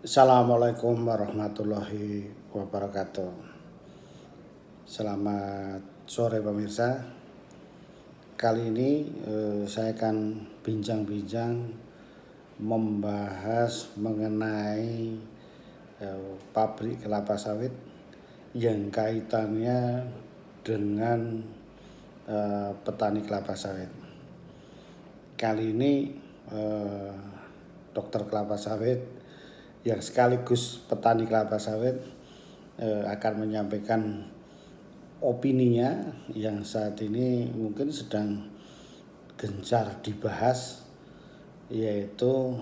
Assalamualaikum warahmatullahi wabarakatuh. Selamat sore pemirsa. Kali ini saya akan bincang-bincang membahas mengenai pabrik kelapa sawit yang kaitannya dengan petani kelapa sawit. Kali ini dokter kelapa sawit yang sekaligus petani kelapa sawit akan menyampaikan opininya yang saat ini mungkin sedang gencar dibahas, yaitu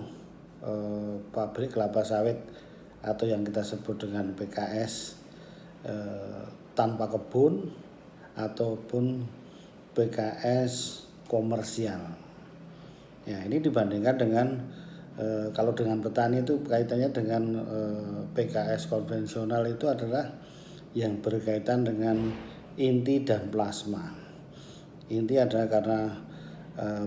pabrik kelapa sawit atau yang kita sebut dengan PKS tanpa kebun ataupun PKS komersial. Ya, ini dibandingkan dengan kalau dengan petani itu kaitannya dengan PKS konvensional itu adalah yang berkaitan dengan inti dan plasma. Inti adalah karena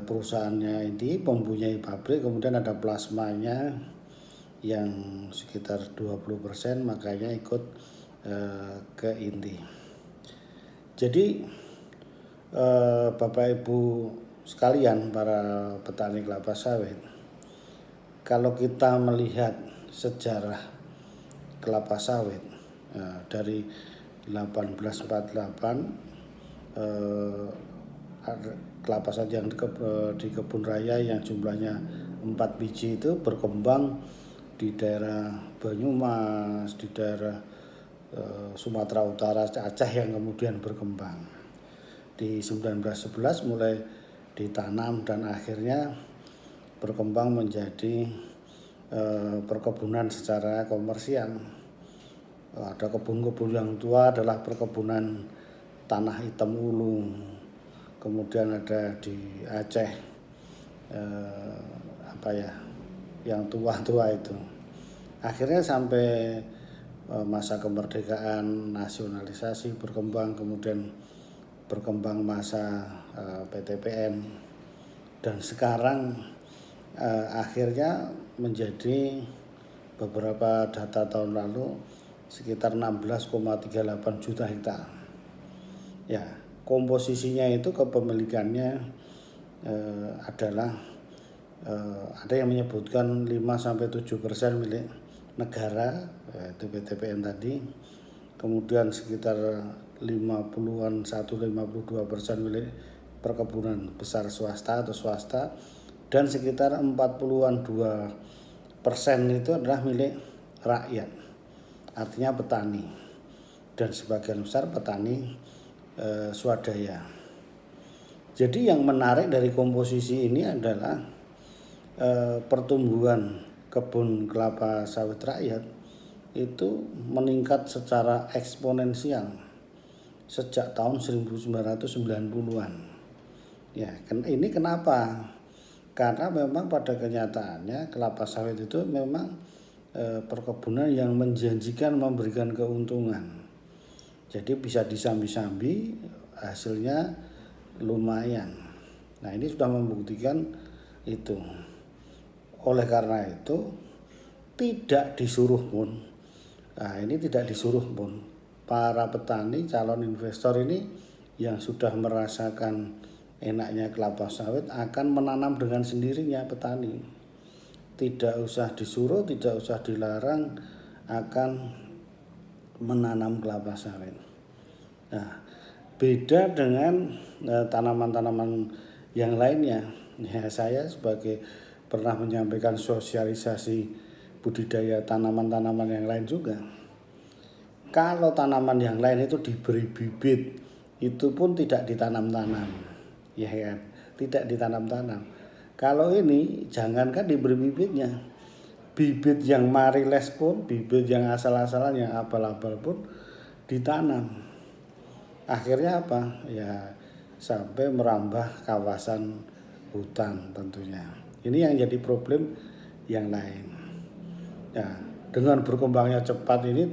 perusahaannya inti mempunyai pabrik, kemudian ada plasmanya yang sekitar 20%, makanya ikut ke inti. Jadi Bapak Ibu sekalian para petani kelapa sawit, kalau kita melihat sejarah kelapa sawit dari 1848 kelapa sawit yang di kebun raya yang jumlahnya 4 biji itu berkembang di daerah Banyumas, di daerah Sumatera Utara, Aceh yang kemudian berkembang. Di 1911 mulai ditanam dan akhirnya berkembang menjadi perkebunan secara komersial. Ada kebun-kebun yang tua adalah perkebunan tanah hitam ulung, kemudian ada di Aceh yang tua-tua itu. Akhirnya sampai masa kemerdekaan, nasionalisasi berkembang, kemudian berkembang masa PTPN, dan sekarang akhirnya menjadi beberapa data tahun lalu sekitar 16,38 juta hektar. Ya, komposisinya itu kepemilikannya adalah ada yang menyebutkan 5-7% milik negara, yaitu PTPN tadi, kemudian sekitar 50-an 52% milik perkebunan besar swasta atau swasta, dan sekitar 40-an 2% itu adalah milik rakyat, artinya petani, dan sebagian besar petani swadaya. Jadi yang menarik dari komposisi ini adalah pertumbuhan kebun kelapa sawit rakyat itu meningkat secara eksponensial sejak tahun 1990-an. Ya, ini kenapa? Karena memang pada kenyataannya kelapa sawit itu memang perkebunan yang menjanjikan memberikan keuntungan. Jadi bisa disambi-sambi, hasilnya lumayan. Nah, ini sudah membuktikan itu. Oleh karena itu tidak disuruh pun, para petani calon investor ini yang sudah merasakan enaknya kelapa sawit akan menanam dengan sendirinya petani. Tidak usah disuruh, tidak usah dilarang, akan menanam kelapa sawit. Nah, beda dengan tanaman-tanaman yang lainnya. Ya, saya sebagai pernah menyampaikan sosialisasi budidaya tanaman-tanaman yang lain juga. Kalau tanaman yang lain itu diberi bibit, itu pun tidak ditanam-tanam. Ya kan, tidak ditanam-tanam. Kalau ini jangankan diberi bibitnya, bibit yang mariles pun, bibit yang asal-asalan, yang abal-abal pun ditanam. Akhirnya apa? Ya sampai merambah kawasan hutan tentunya. Ini yang jadi problem yang lain. Ya, dengan berkembangnya cepat ini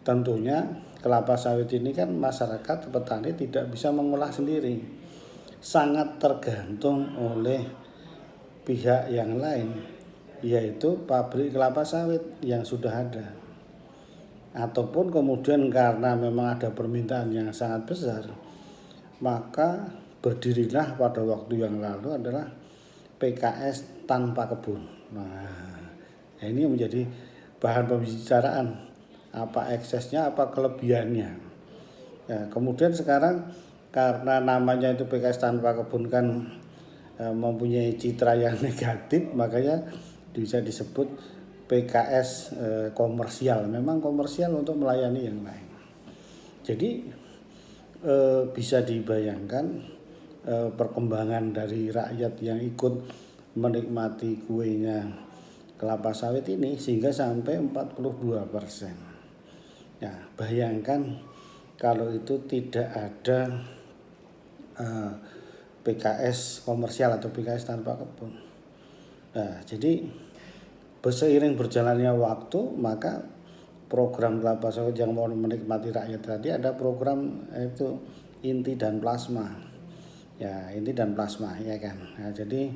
tentunya kelapa sawit ini kan masyarakat petani tidak bisa mengolah sendiri, sangat tergantung oleh pihak yang lain. yaitu pabrik kelapa sawit yang sudah ada. Ataupun kemudian karena memang ada permintaan yang sangat besar, maka berdirilah pada waktu yang lalu adalah PKS tanpa kebun. Nah, ini menjadi bahan pembicaraan, apa eksesnya, apa kelebihannya. Ya, kemudian sekarang karena namanya itu PKS tanpa kebun kan mempunyai citra yang negatif, makanya bisa disebut PKS komersial. Memang komersial untuk melayani yang lain. Jadi bisa dibayangkan perkembangan dari rakyat yang ikut menikmati kuenya kelapa sawit ini sehingga sampai 42%. Ya, bayangkan kalau itu tidak ada PKS komersial atau PKS tanpa kebun. Nah, jadi seiring berjalannya waktu, maka program kelapa sawit yang mau menikmati rakyat tadi ada program itu inti dan plasma. Ya, inti dan plasma ya kan. Nah, jadi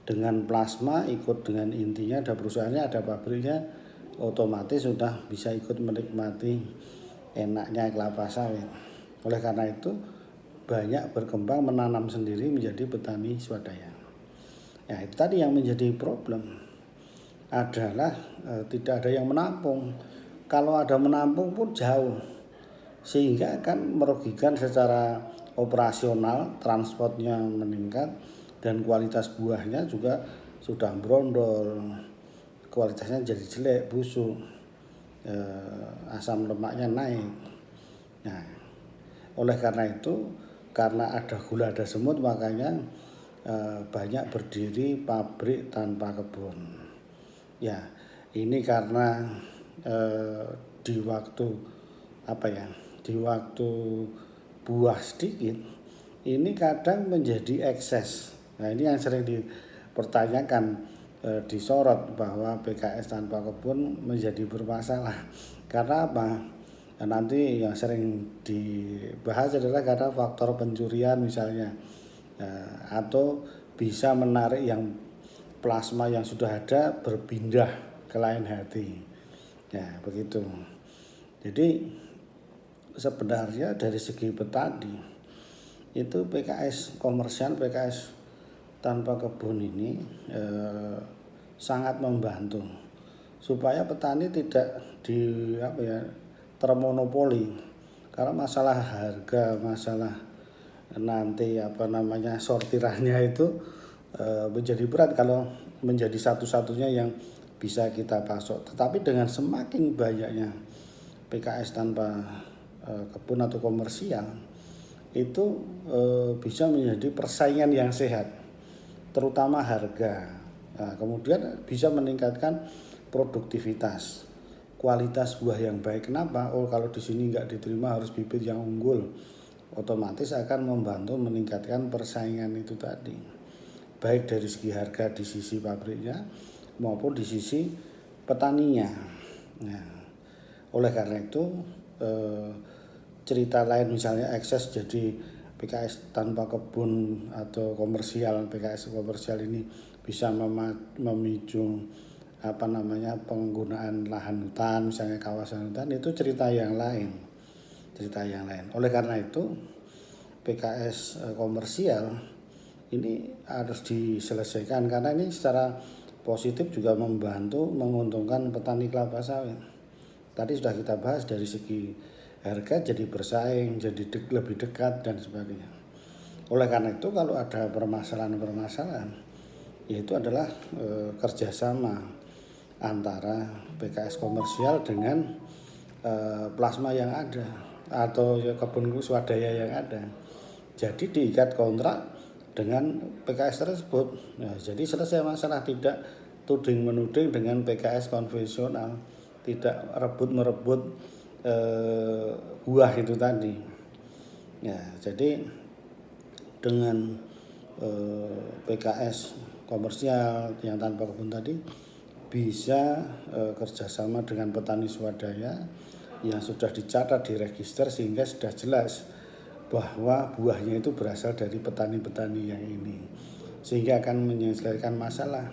dengan plasma ikut dengan intinya, ada perusahaannya, ada pabriknya, otomatis sudah bisa ikut menikmati enaknya kelapa sawit. Oleh karena itu banyak berkembang menanam sendiri menjadi petani swadaya. Ya, itu tadi yang menjadi problem adalah tidak ada yang menampung. Kalau ada menampung pun jauh, sehingga akan merugikan secara operasional, transportnya meningkat dan kualitas buahnya juga sudah brondol, kualitasnya jadi jelek, busuk, asam lemaknya naik. Nah, oleh karena itu, karena ada gula ada semut, makanya banyak berdiri pabrik tanpa kebun. Ya, ini karena di waktu di waktu buah sedikit, ini kadang menjadi ekses. Nah, ini yang sering dipertanyakan, disorot bahwa PKS tanpa kebun menjadi bermasalah. Karena apa? Nah, nanti yang sering dibahas adalah karena faktor pencurian misalnya, atau bisa menarik yang plasma yang sudah ada berpindah ke lain hati. Ya, begitu. Jadi sebenarnya dari segi petani itu PKS komersial, PKS tanpa kebun ini sangat membantu supaya petani tidak termonopoli. Karena masalah harga, masalah nanti sortirannya itu menjadi berat kalau menjadi satu-satunya yang bisa kita pasok. Tetapi dengan semakin banyaknya PKS tanpa kebun atau komersial, itu bisa menjadi persaingan yang sehat, terutama harga. Nah, kemudian bisa meningkatkan produktivitas, kualitas buah yang baik. Kenapa? Oh, kalau di sini nggak diterima harus bibit yang unggul, otomatis akan membantu meningkatkan persaingan itu tadi, baik dari segi harga di sisi pabriknya maupun di sisi petaninya. Nah, oleh karena itu cerita lain misalnya ekses jadi PKS tanpa kebun atau komersial, PKS komersial ini bisa memicu penggunaan lahan hutan, misalnya kawasan hutan, itu cerita yang lain. Oleh karena itu PKS komersial ini harus diselesaikan, karena ini secara positif juga membantu menguntungkan petani kelapa sawit. Tadi sudah kita bahas dari segi harga jadi bersaing, jadi lebih dekat dan sebagainya. Oleh karena itu kalau ada permasalahan, yaitu adalah kerjasama antara PKS komersial dengan plasma yang ada atau kebun swadaya yang ada. Jadi diikat kontrak dengan PKS tersebut. Nah, jadi selesai masalah, tidak tuding menuding dengan PKS konvensional, tidak merebut buah itu tadi. Ya, jadi dengan PKS komersial yang tanpa kebun tadi bisa kerjasama dengan petani swadaya yang sudah dicatat di register, sehingga sudah jelas bahwa buahnya itu berasal dari petani-petani yang ini, sehingga akan menyelesaikan masalah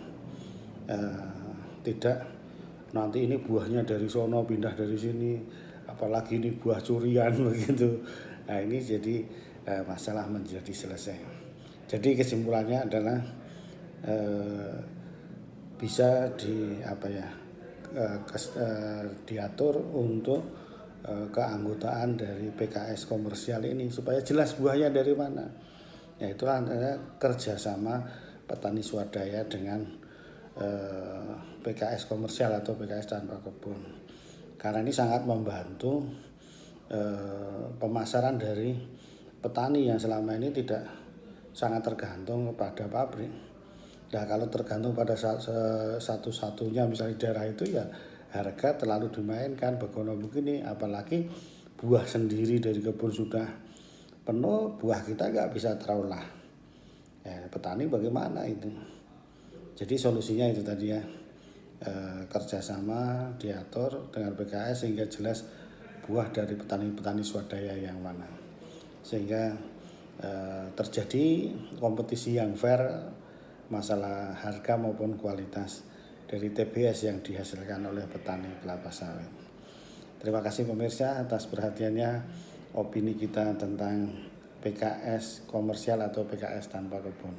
tidak nanti ini buahnya dari sono pindah dari sini, apalagi ini buah curian begitu. Nah ini jadi masalah menjadi selesai. Jadi kesimpulannya adalah bisa diatur untuk keanggotaan dari PKS komersial ini supaya jelas buahnya dari mana. Ya itulah kerjasama petani swadaya dengan PKS komersial atau PKS tanpa kebun. Karena ini sangat membantu pemasaran dari petani yang selama ini tidak sangat tergantung kepada pabrik. Nah kalau tergantung pada satu-satunya misalnya di daerah itu ya harga terlalu dimainkan begono begini, apalagi buah sendiri dari kebun sudah penuh, buah kita nggak bisa terolah. Petani bagaimana itu? Jadi solusinya itu tadi ya, kerjasama diatur dengan PKS sehingga jelas buah dari petani-petani swadaya yang mana, sehingga terjadi kompetisi yang fair masalah harga maupun kualitas dari TBS yang dihasilkan oleh petani kelapa sawit. Terima kasih pemirsa atas perhatiannya opini kita tentang PKS komersial atau PKS tanpa kebun.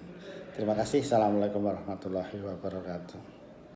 Terima kasih. Assalamualaikum warahmatullahi wabarakatuh.